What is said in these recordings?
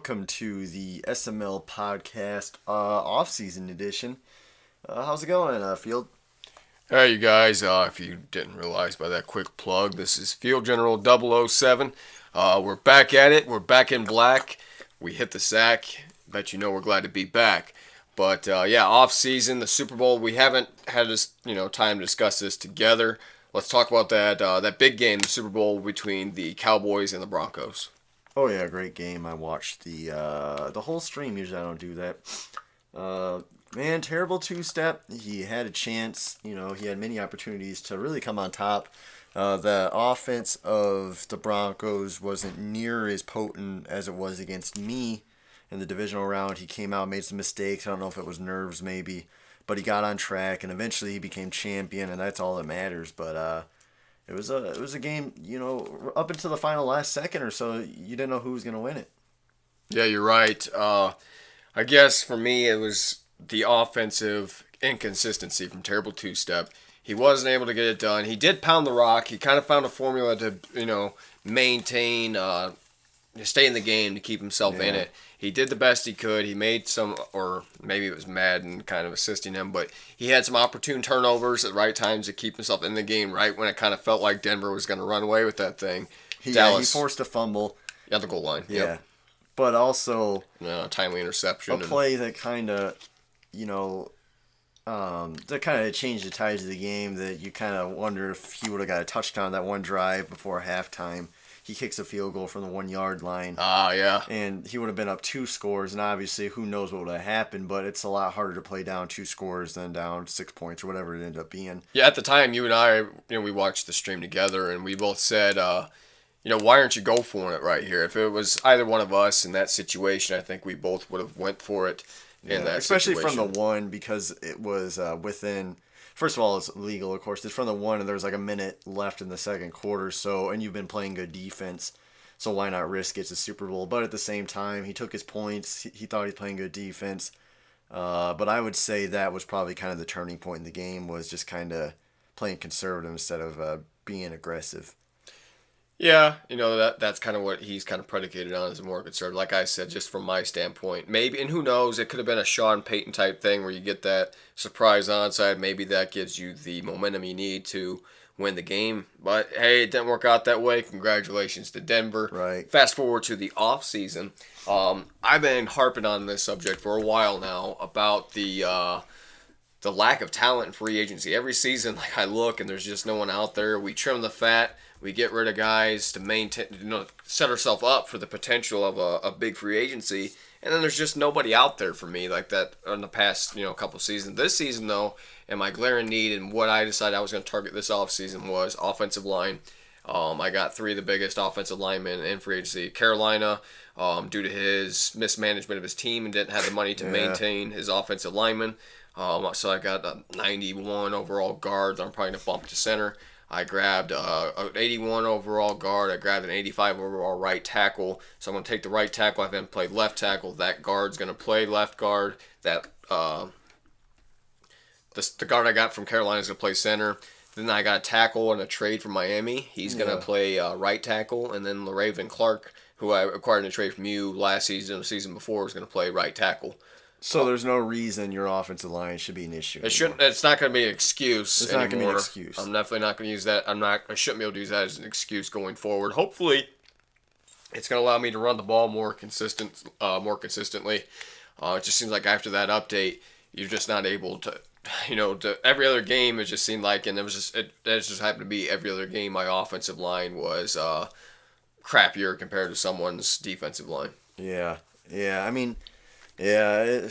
welcome to the SML podcast off-season edition. How's it going, Field? Hey, you guys, if you didn't realize by that quick plug, this is Field General 007. We're back at it. We're back in black. We hit the sack. Bet you know we're glad to be back. But, off season, the Super Bowl, we haven't had this, time to discuss this together. Let's talk about that big game, the Super Bowl between the Cowboys and the Broncos. Oh yeah, great game. I watched the whole stream. Usually I don't do that. Man, terrible two-step. He had a chance. He had many opportunities to really come on top. The offense of the Broncos wasn't near as potent as it was against me in the divisional round. He came out, made some mistakes. I don't know if it was nerves maybe, but he got on track, and eventually he became champion, and that's all that matters. But it was a game, up until the final last second or so, you didn't know who was going to win it. Yeah, you're right. I guess for me it was the offensive inconsistency from terrible two-step. He wasn't able to get it done. He did pound the rock. He kind of found a formula to, maintain, stay in the game to keep himself in it. He did the best he could. He made some, or maybe it was Madden kind of assisting him, but he had some opportune turnovers at the right times to keep himself in the game, right when it kind of felt like Denver was going to run away with that thing. He forced a fumble. Yeah, the goal line. Yeah. Yep. But also timely interception. A play that kind of, that kind of changed the tides of the game, that you kind of wonder if he would have got a touchdown that one drive before halftime. He kicks a field goal from the 1 yard line. Yeah. And he would have been up 2 scores, and obviously who knows what would have happened, but it's a lot harder to play down 2 scores than down 6 points or whatever it ended up being. Yeah, at the time, you and I, we watched the stream together, and we both said, why aren't you go for it right here? If it was either one of us in that situation, I think we both would have went for it in that especially situation. From the one, because it was within... First of all, it's legal, of course. It's from the one, and there was like a minute left in the second quarter, and you've been playing good defense, so why not risk it? It's a Super Bowl. But at the same time, he took his points. He thought he was playing good defense. But I would say that was probably kind of the turning point in the game, was just kind of playing conservative instead of being aggressive. Yeah, that's kind of what he's kind of predicated on, as a more conservative. Like I said, just from my standpoint, maybe, and who knows, it could have been a Sean Payton type thing where you get that surprise onside. Maybe that gives you the momentum you need to win the game. But hey, it didn't work out that way. Congratulations to Denver. Right. Fast forward to the off season. I've been harping on this subject for a while now about the lack of talent in free agency. Every season, I look and there's just no one out there. We trim the fat. We get rid of guys to maintain, set ourselves up for the potential of a big free agency, and then there's just nobody out there for me like that in the past, couple seasons. This season, though, and my glaring need and what I decided I was going to target this offseason was offensive line. I got 3 of the biggest offensive linemen in free agency. Carolina, due to his mismanagement of his team and didn't have the money to maintain his offensive linemen. So I got a 91 overall guard that I'm probably going to bump to center. I grabbed an 81 overall guard. I grabbed an 85 overall right tackle. So I'm going to take the right tackle. I've been played left tackle. That guard's going to play left guard. That the guard I got from Carolina is going to play center. Then I got a tackle and a trade from Miami. He's going to play right tackle. And then LaRaven Clark, who I acquired in a trade from you last season or the season before, is going to play right tackle. So there's no reason your offensive line should be an issue. It's not going to be an excuse anymore. It's not going to be an excuse. I'm definitely not going to use that. I shouldn't be able to use that as an excuse going forward. Hopefully, it's going to allow me to run the ball more consistently. It just seems like after that update, you're just not able to. Every other game, it just seemed like, and it just happened to be every other game. My offensive line was crappier compared to someone's defensive line. Yeah. I mean. Yeah,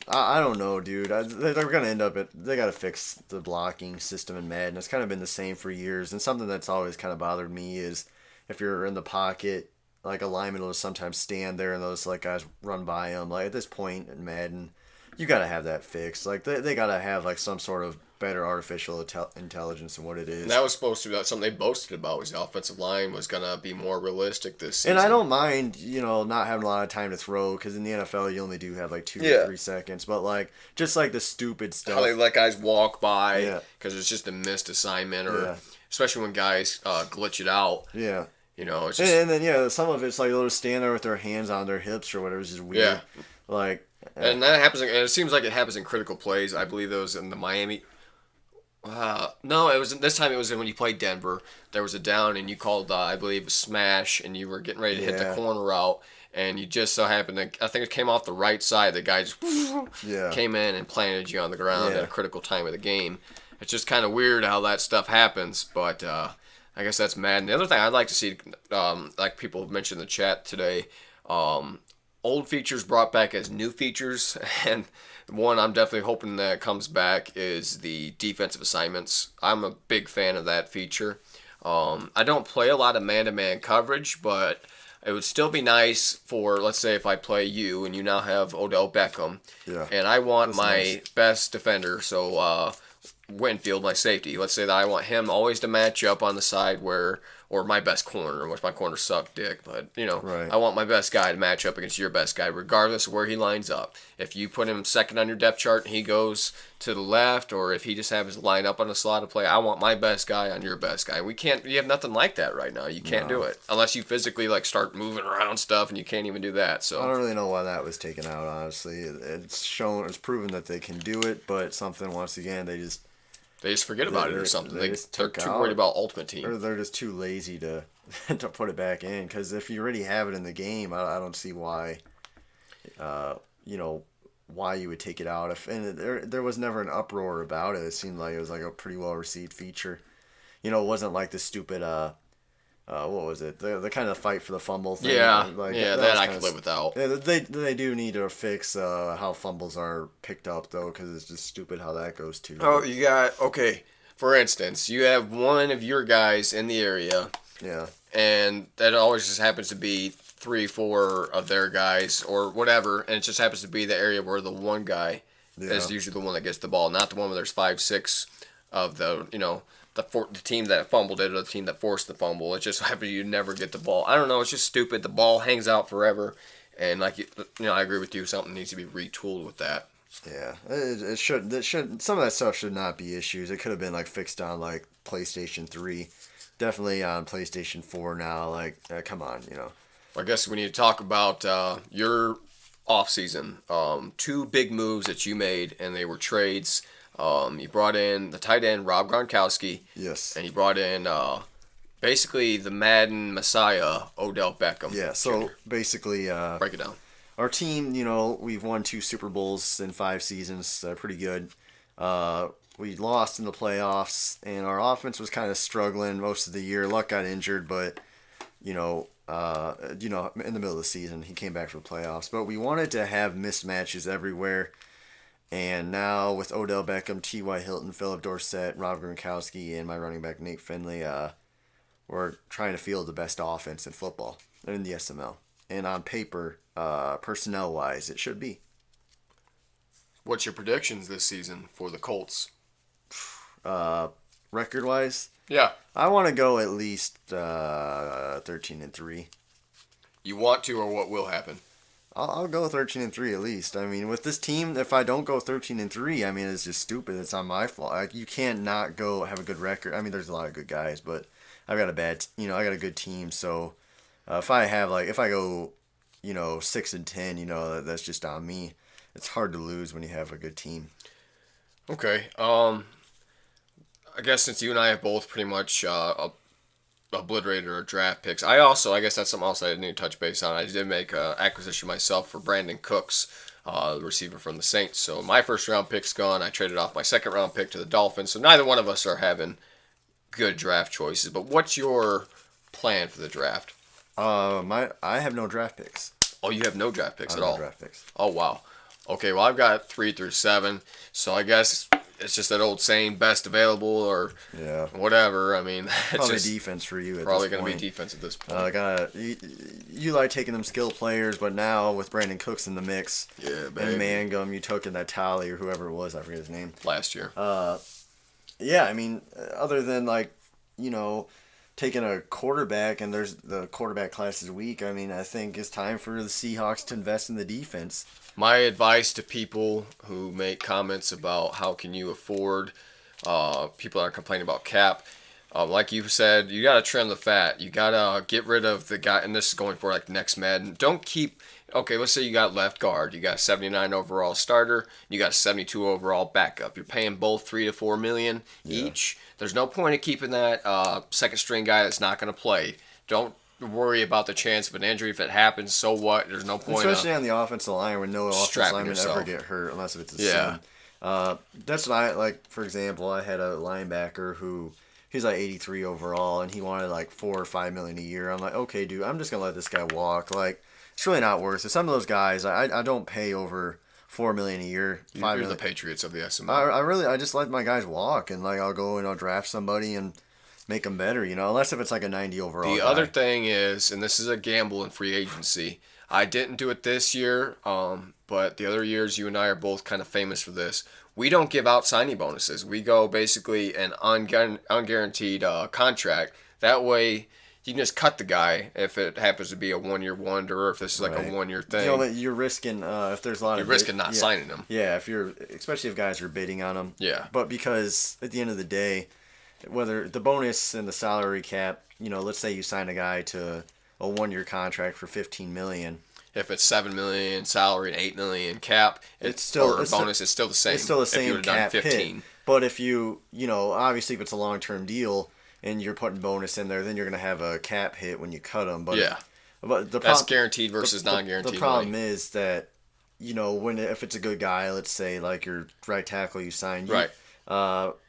I don't know, dude. They're going to end up they got to fix the blocking system in Madden. It's kind of been the same for years. And something that's always kind of bothered me is if you're in the pocket, a lineman will sometimes stand there and those guys run by him. At this point in Madden, you got to have that fixed. They got to have some sort of better artificial intelligence than what it is. And that was supposed to be something they boasted about, was the offensive line was going to be more realistic this season. And I don't mind, not having a lot of time to throw, because in the NFL you only do have 2 or 3 seconds. But just the stupid stuff. How they let guys walk by because it's just a missed assignment, or especially when guys glitch it out. Yeah. It's just And then yeah, some of it's like they'll just stand there with their hands on their hips or whatever. It's just weird. yeah. Like, And that happens. And it seems like it happens in critical plays. I believe those in the Miami. No, it was this time. It was when you played Denver. There was a down, and you called, I believe, a smash, and you were getting ready to hit the Yeah. corner route, and you just so happened to. I think it came off the right side. The guy just yeah, came in and planted you on the ground Yeah. at a critical time of the game. It's just kind of weird how that stuff happens, but I guess that's Madden. The other thing I'd like to see, like people have mentioned in the chat today, old features brought back as new features, and one I'm definitely hoping that comes back is the defensive assignments. I'm a big fan of that feature. I don't play a lot of man-to-man coverage, but it would still be nice for, let's say, if I play you and you now have Odell Beckham, Yeah. and I want That's my nice. best defender, so Winfield, my safety. Let's say that I want him always to match up on the side where, or my best corner, which my corners suck dick, but Right. I want my best guy to match up against your best guy, regardless of where he lines up. If you put him second on your depth chart and he goes to the left, or if he just happens to line up on the slot to play, I want my best guy on your best guy. You have nothing like that right now. You can't do it unless you physically like start moving around stuff, and you can't even do that. I So don't really know why that was taken out. Honestly, it's proven that they can do it, but something once again they just forget about it or something. they just They're took too out- worried about Ultimate Team. or they're just too lazy to to put it back in. Because if you already have it in the game, I don't see why, you know, why you would take it out. There was never an uproar about it. It seemed like it was like a pretty well received feature. It wasn't like the stupid what was it? The kind of fight for the fumble thing. Yeah, Like, yeah, that that was I kinda could live without. Yeah, they do need to fix how fumbles are picked up though, because it's just stupid how that goes too. Oh, you got okay. For instance, you have one of your guys in the area, Yeah, and that always just happens to be 3, 4 of their guys or whatever, and it just happens to be the area where the one guy yeah, is usually the one that gets the ball, not the one where there's 5, 6 of the team that fumbled it or the team that forced the fumble. It just happens you never get the ball. I don't know. It's just stupid. The ball hangs out forever, and I agree with you. Something needs to be retooled with that. yeah. It should some of that stuff should not be issues. It could have been like fixed on like PlayStation 3, definitely on PlayStation 4 now. Like, come on. I guess we need to talk about your offseason. 2 big moves that you made, and they were trades. You brought in the tight end Rob Gronkowski, Yes. and you brought in basically the Madden Messiah Odell Beckham. Yeah. So Jr. basically, Break it down. our team, we've won 2 Super Bowls in 5 seasons. Pretty good. We lost in the playoffs, and our offense was kind of struggling most of the year. Luck got injured, but in the middle of the season, he came back for the playoffs. But we wanted to have mismatches everywhere. And now with Odell Beckham, T.Y. Hilton, Philip Dorsett, Rob Gronkowski, and my running back Nate Finley, we're trying to field the best offense in football in the SML. And on paper, personnel-wise, it should be. What's your predictions this season for the Colts? Record-wise, Yeah. I want to go at least 13-3. You want to, or what will happen? I'll go 13-3 at least. I mean, with this team, if I don't go 13-3, I mean, it's just stupid. It's not my fault. Like, you can't not go have a good record. I mean, there's a lot of good guys, but I've got I got a good team. So if I go, 6-10, that's just on me. It's hard to lose when you have a good team. Okay. I guess since you and I have both pretty much obliterated our draft picks, I guess that's something else I need to touch base on. I did make an acquisition myself for Brandon Cooks, the receiver from the Saints. So my first round pick's gone. I traded off my second round pick to the Dolphins. So neither one of us are having good draft choices. But what's your plan for the draft? I have no draft picks. Oh, you have no draft picks at No all. draft picks. Oh wow. Okay, well I've got 3 through 7, so I guess it's just that old saying, best available or Yeah. whatever. I mean, it's Probably just defense for you at probably this going to point. be defense at this point. You like taking them skill players, but now with Brandon Cooks in the mix, Yeah, and baby. Mangum, you took in that Talley or whoever it was, I forget his name. Last year. Yeah, I mean, other than taking a quarterback, and there's the quarterback class is weak. I mean, I think it's time for the Seahawks to invest in the defense. My advice to people who make comments about how can you afford, people are complaining about cap. Like you said, you gotta trim the fat. You gotta get rid of the guy, and this is going for like next Madden. Don't keep. Okay, let's say you got left guard. You got a 79 overall starter. You got a 72 overall backup. You're paying both 3 to 4 million each. There's no point in keeping that second string guy that's not gonna play. Don't worry about the chance of an injury. If it happens, so what? There's no point. Especially on the offensive line where no offensive lineman yourself. ever get hurt unless if it's a Yeah. sin. That's what I like. For example, I had a linebacker who he's like 83 overall, and he wanted like 4 or 5 million a year. I'm like, okay, dude, I'm just gonna let this guy walk. Like, it's really not worth it. Some of those guys, I don't pay over 4 million a year. You're the Patriots of the SML. I just let my guys walk, and like I'll go and I'll draft somebody and make them better. Unless if it's like a 90 overall. The guy. other thing is, and this is a gamble in free agency. I didn't do it this year, but the other years you and I are both kind of famous for this. We don't give out signing bonuses. We go basically an unguaranteed contract. That way, you can just cut the guy if it happens to be a 1-year wonder, or if this is like Right. a 1-year thing. That you're risking if there's a lot You're of risking not signing them. Yeah, especially if guys are bidding on them. Yeah. But because at the end of the day, whether the bonus and the salary cap, let's say you sign a guy to a 1-year contract for 15 million. If it's 7 million salary and 8 million cap, it's still bonus. It's still the same. It's still the same if you would have done cap 15. hit. But if obviously if it's a long-term deal and you're putting bonus in there, then you're going to have a cap hit when you cut them. But Yeah. But That's guaranteed versus non-guaranteed. The problem is that if it's a good guy, let's say like your right tackle you signed, Right.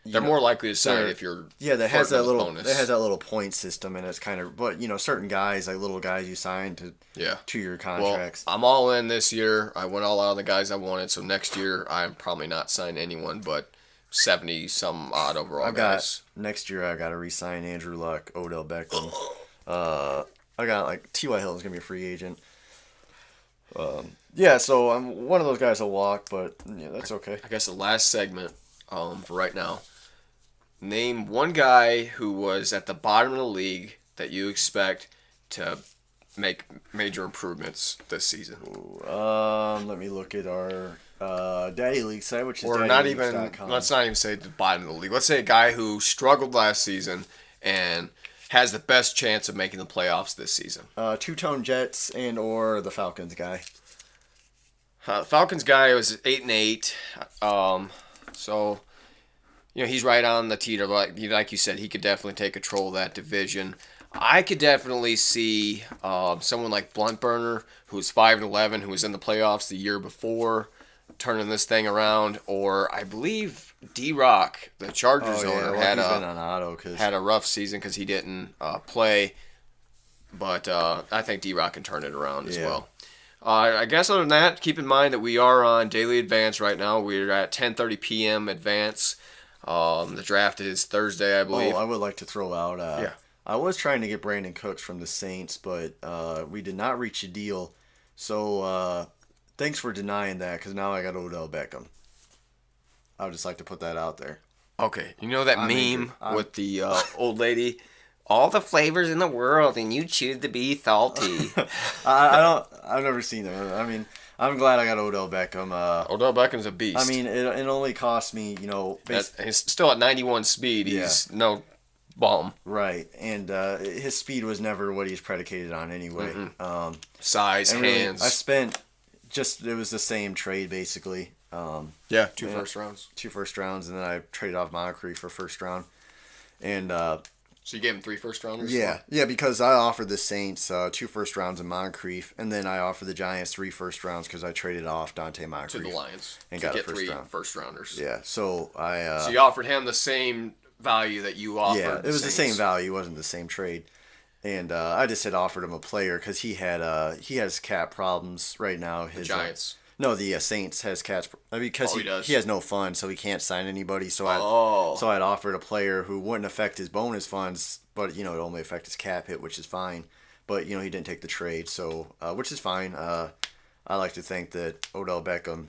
They're more likely to sign if you're that has that little bonus. that has that little point system, and it's kind of certain guys like little guys you sign to 2-year contracts. Well, I'm all in this year. I went all out on the guys I wanted. So next year I'm probably not signing anyone but 70 some odd overall guys. Next year I got to re-sign Andrew Luck, Odell Beckham. I got like T.Y. Hill is gonna be a free agent. So I'm one of those guys will walk, but that's okay. I guess the last segment for right now. Name one guy who was at the bottom of the league that you expect to make major improvements this season. Let me look at our Daddy League site, which is or not even. Let's not even say the bottom of the league. Let's say a guy who struggled last season and has the best chance of making the playoffs this season. Two-tone Jets and or the Falcons guy. Falcons guy was 8-8. So, he's right on the teeter. Like you said, he could definitely take control of that division. I could definitely see someone like Bluntburner, who's 5-11, who was in the playoffs the year before, turning this thing around. Or I believe D-Rock, the Chargers owner, had a rough season because he didn't play. But I think D-Rock can turn it around as well. I guess other than that, keep in mind that we are on daily advance right now. We're at 10:30 p.m. advance. The draft is Thursday, I believe. Oh, I would like to throw out. I was trying to get Brandon Cooks from the Saints, but we did not reach a deal. So thanks for denying that, because now I got Odell Beckham. I would just like to put that out there. Okay, you know that meme with the old lady? All the flavors in the world, and you choose to be salty. I've never seen it. I mean, I'm glad I got Odell Beckham. Odell Beckham's a beast. I mean, it only cost me, he's still at 91 speed. He's no bomb. Right, and his speed was never what he's predicated on anyway. Mm-hmm. Size, hands. Really, I spent it was the same trade basically. Two first rounds. 2 first rounds, and then I traded off Moncrief for first round. And so you gave him 3 first rounders? Yeah, because I offered the Saints 2 first rounds in Moncrief, and then I offered the Giants 3 first rounds because I traded off Dante Moncrief to the Lions and to got get a first 3 round. first rounders. Yeah, so I. So you offered him the same value that you offered. Yeah, it was the same value. It wasn't the same trade, and I just had offered him a player because he has cap problems right now. His Giants. No, the Saints has cap because he has no funds, so he can't sign anybody. So I'd offered a player who wouldn't affect his bonus funds, but it only affect his cap hit, which is fine. But he didn't take the trade, so which is fine. I like to think that Odell Beckham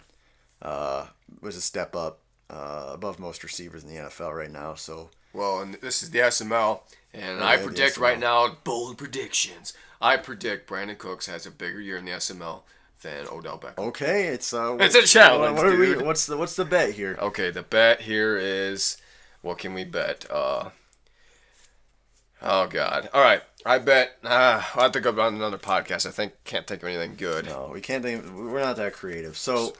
was a step up above most receivers in the NFL right now. So and this is the SML, and I predict right now bold predictions. I predict Brandon Cooks has a bigger year in the SML than Odell Beckham. Okay, it's a challenge, dude. What's the bet here? Okay, the bet here is, what can we bet? Oh God! All right, I bet I'll have to go on another podcast. Can't think of anything good. No, we can't think. We're not that creative. So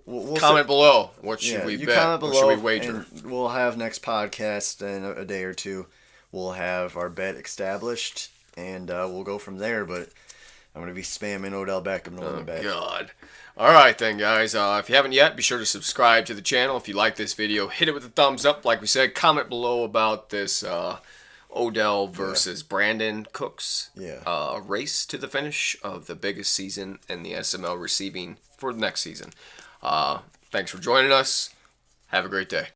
we'll Comment below. What should yeah, we you bet? comment What should below, we wager? and we'll have next podcast in a day or two. We'll have our bet established, and we'll go from there. But I'm gonna be spamming Odell Beckham to win the bet. God. All right then, guys. If you haven't yet, be sure to subscribe to the channel. If you like this video, hit it with a thumbs up. Like we said, comment below about this Odell versus Brandon Cooks race to the finish of the biggest season in the SML receiving for the next season. Thanks for joining us. Have a great day.